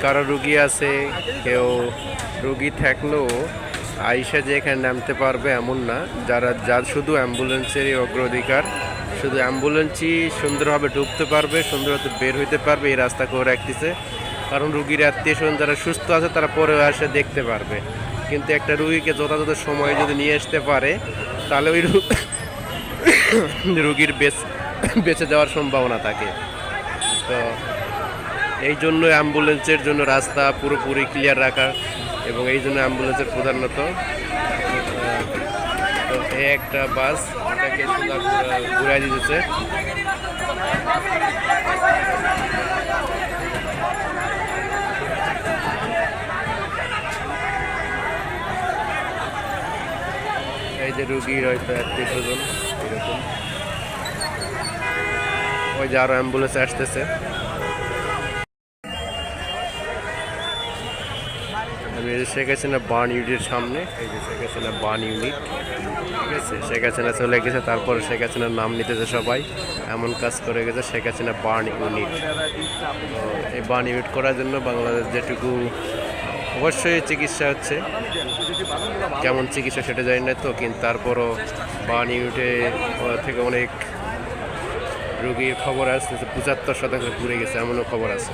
কারো রুগী আছে, কেউ রুগী থাকলেও আইসা যে এখানে নামতে পারবে এমন না। যার শুধু অ্যাম্বুলেন্সেরই অগ্রাধিকার, শুধু অ্যাম্বুলেন্সই সুন্দরভাবে ঢুকতে পারবে, সুন্দরভাবে বের হইতে পারবে, এই রাস্তা করে রাখতেছে। কারণ রুগীর আত্মীয় স্বজন যারা সুস্থ আছে তারা পরেও এসে দেখতে পারবে। কিন্তু একটা রুগীকে যথাযথ সময়ে যদি নিয়ে আসতে পারে তাহলে ওই রুগীর বেঁচে যাওয়ার সম্ভাবনা থাকে। তো এই জন্য অ্যাম্বুলেন্সের জন্য রাস্তা পুরোপুরি ক্লিয়ার রাখা, এবং এই জন্য অ্যাম্বুলেন্সের প্রধানত তো এই একটা বাস এটাকে ঘুরাই দিতেছে। এই যে রুগীর হয়তো আত্মীয় স্বজন এরকম, ওই যে আরো অ্যাম্বুলেন্স আসতেছে। আমি শেখ হাসিনা বার্ন ইউনিটের সামনে, এই যে শেখ হাসিনা বার্ন ইউনিট, ঠিক আছে। শেখ হাসিনা চলে গেছে, তারপরে শেখ হাসিনার নাম নিতেছে সবাই, এমন কাজ করে গেছে শেখ হাসিনা বার্ন ইউনিট। তো এই বার্ন ইউনিট করার জন্য বাংলাদেশ যেটুকু অবশ্যই চিকিৎসা হচ্ছে, কেমন চিকিৎসা সেটা জানি না তো, কিন্তু তারপরও বার্ন ইউনিটে থেকে অনেক রুগীর খবর আসতেছে, 75% পুড়ে গেছে এমনও খবর আছে।